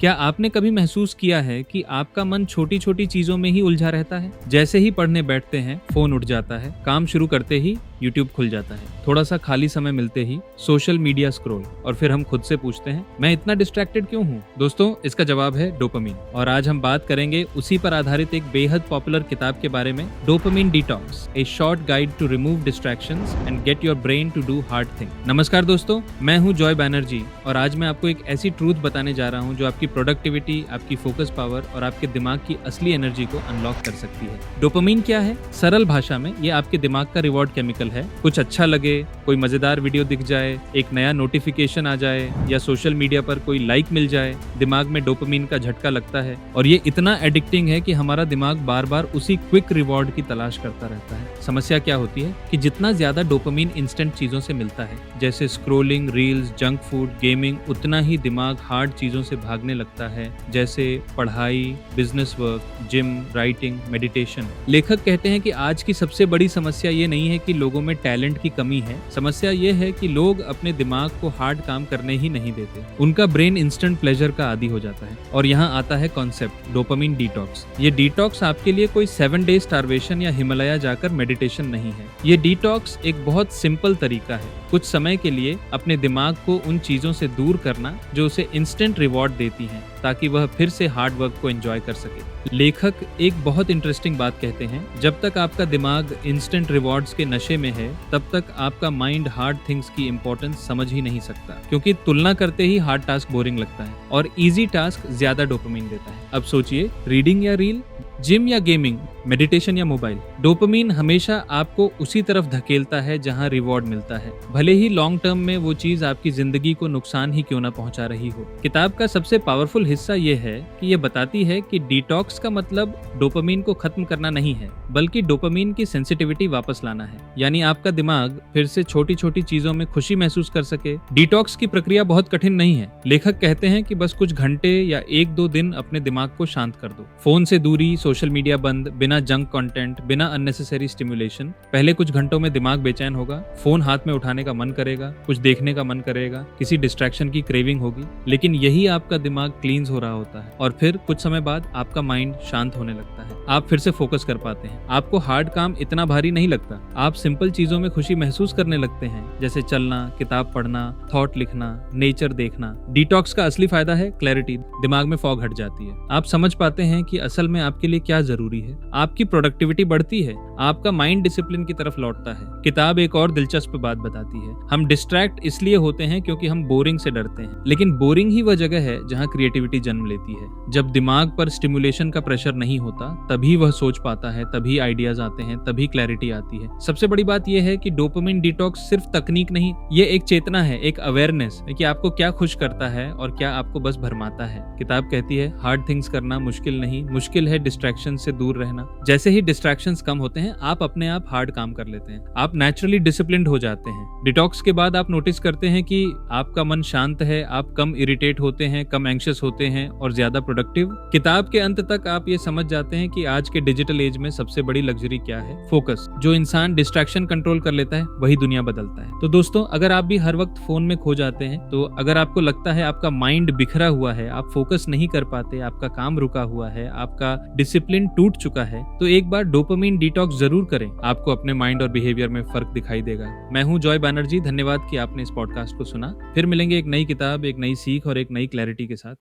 क्या आपने कभी महसूस किया है कि आपका मन छोटी छोटी चीजों में ही उलझा रहता है? जैसे ही पढ़ने बैठते हैं फोन उठ जाता है, काम शुरू करते ही यूट्यूब खुल जाता है, थोड़ा सा खाली समय मिलते ही सोशल मीडिया स्क्रॉल, और फिर हम खुद से पूछते हैं मैं इतना डिस्ट्रैक्टेड क्यों हूँ? दोस्तों, इसका जवाब है डोपामीन। और आज हम बात करेंगे उसी पर आधारित एक बेहद पॉपुलर किताब के बारे में, dopamine detox, a short guide to remove distractions and get your brain to do hard thing. नमस्कार दोस्तों, मैं हूँ जॉय बैनर्जी और आज मैं आपको एक ऐसी ट्रूथ बताने जा रहा हूँ जो आपकी प्रोडक्टिविटी, आपकी फोकस पावर और आपके दिमाग की असली एनर्जी को अनलॉक कर सकती है। डोपामीन क्या है? सरल भाषा में ये आपके दिमाग का रिवॉर्ड केमिकल है। कुछ अच्छा लगे, कोई मजेदार वीडियो दिख जाए, एक नया नोटिफिकेशन आ जाए या सोशल मीडिया पर कोई लाइक मिल जाए, दिमाग में डोपामीन का झटका लगता है और ये इतना एडिक्टिंग है कि हमारा दिमाग बार बार उसी क्विक रिवॉर्ड की तलाश करता रहता है। समस्या क्या होती है कि जितना ज्यादा डोपामीन इंस्टेंट चीजों से मिलता है, जैसे scrolling, reels, junk food, gaming, उतना ही दिमाग हार्ड चीजों से भागने लगता है, जैसे पढ़ाई, business work, gym, writing, meditation. लेखक कहते हैं कि आज की सबसे बड़ी समस्या ये नहीं है कि लोगों में टैलेंट की कमी है, समस्या ये है कि लोग अपने दिमाग को हार्ड काम करने ही नहीं देते। उनका ब्रेन इंस्टेंट प्लेजर का आदी हो जाता है। और यहाँ आता है कॉन्सेप्ट डोपामीन डिटॉक्स। ये डिटॉक्स आपके लिए कोई 7 डे स्टारवेशन या हिमालय जाकर मेडिटेशन नहीं है। ये डिटॉक्स एक बहुत सिंपल तरीका है, कुछ समय के लिए अपने दिमाग को उन चीजों से दूर करना जो उसे इंस्टेंट रिवॉर्ड देती हैं, ताकि वह फिर से हार्ड वर्क को एंजॉय कर सके। लेखक एक बहुत इंटरेस्टिंग बात कहते हैं, जब तक आपका दिमाग इंस्टेंट रिवॉर्ड्स के नशे में है, तब तक आपका माइंड हार्ड थिंग्स की इंपॉर्टेंस समझ ही नहीं सकता, क्योंकि तुलना करते ही हार्ड टास्क बोरिंग लगता है और इजी टास्क ज्यादा डोपामीन देता है। अब सोचिए, रीडिंग या रील, जिम या गेमिंग, मेडिटेशन या मोबाइल, डोपामीन हमेशा आपको उसी तरफ धकेलता है जहां रिवॉर्ड मिलता है, भले ही लॉन्ग टर्म में वो चीज आपकी जिंदगी को नुकसान ही क्यों ना पहुंचा रही हो। किताब का सबसे पावरफुल हिस्सा ये है कि ये बताती है कि डिटॉक्स का मतलब डोपामीन को खत्म करना नहीं है, बल्कि डोपामीन की सेंसिटिविटी वापस लाना है, यानी आपका दिमाग फिर से छोटी छोटी चीजों में खुशी महसूस कर सके। डिटॉक्स की प्रक्रिया बहुत कठिन नहीं है। लेखक कहते हैं कि बस कुछ घंटे या 1-2 दिन अपने दिमाग को शांत कर दो। फोन से दूरी, सोशल मीडिया बंद, बिना जंक कंटेंट, बिना अननेसेसरी स्टिमुलेशन। पहले कुछ घंटों में दिमाग बेचैन होगा, फोन हाथ में उठाने का मन करेगा, कुछ देखने का मन करेगा, किसी डिस्ट्रैक्शन की क्रेविंग होगी, लेकिन यही आपका दिमाग क्लींस हो रहा होता है और फिर कुछ समय बाद आपका माइंड शांत होने लगता है। आप फिर से फोकस कर पाते हैं, आपको हार्ड काम इतना भारी नहीं लगता, आप सिंपल चीजों में खुशी महसूस करने लगते हैं, जैसे चलना, किताब पढ़ना, थॉट लिखना, नेचर देखना। डिटॉक्स का असली फायदा है क्लैरिटी। दिमाग में फॉग हट जाती है, आप समझ पाते हैं कि असल में आपके लिए क्या जरूरी है, आपकी प्रोडक्टिविटी बढ़ती है, आपका माइंड डिसिप्लिन की तरफ लौटता है। किताब एक और दिलचस्प बात बताती है, हम डिस्ट्रैक्ट इसलिए होते हैं क्योंकि हम बोरिंग से डरते हैं, लेकिन बोरिंग ही वह जगह है जहां क्रिएटिविटी जन्म लेती है। जब दिमाग पर स्टिमुलेशन का प्रेशर नहीं होता, तभी वह सोच पाता है, तभी आइडियाज आते हैं, तभी क्लैरिटी आती है। सबसे बड़ी बात यह है कि डोपामिन डिटॉक्स सिर्फ तकनीक नहीं, ये एक चेतना है, एक अवेयरनेस है कि आपको क्या खुश करता है और क्या आपको बस भरमाता है। किताब कहती है हार्ड थिंग्स करना मुश्किल नहीं, मुश्किल है डिस्ट्रैक्शन से दूर रहना। जैसे ही डिस्ट्रैक्शंस कम होते हैं, आप अपने आप हार्ड काम कर लेते हैं, आप नेचुरली डिसिप्लिन्ड हो जाते हैं। डिटॉक्स के बाद आप नोटिस करते हैं कि आपका मन शांत है, आप कम इरिटेट होते हैं, कम एंग्शियस होते हैं और ज्यादा प्रोडक्टिव। किताब के अंत तक आप ये समझ जाते हैं कि आज के डिजिटल एज में सबसे बड़ी लग्जरी क्या है? फोकस। जो इंसान डिस्ट्रैक्शन कंट्रोल कर लेता है वही दुनिया बदलता है। तो दोस्तों, अगर आप भी हर वक्त फोन में खो जाते हैं, तो अगर आपको लगता है आपका माइंड बिखरा हुआ है, आप फोकस नहीं कर पाते, आपका काम रुका हुआ है, आपका डिसिप्लिन टूट चुका है, तो एक बार डोपामिन डिटॉक्स जरूर करें, आपको अपने माइंड और बिहेवियर में फर्क दिखाई देगा। मैं हूं जॉय बैनर्जी, धन्यवाद कि आपने इस पॉडकास्ट को सुना। फिर मिलेंगे एक नई किताब, एक नई सीख और एक नई क्लैरिटी के साथ।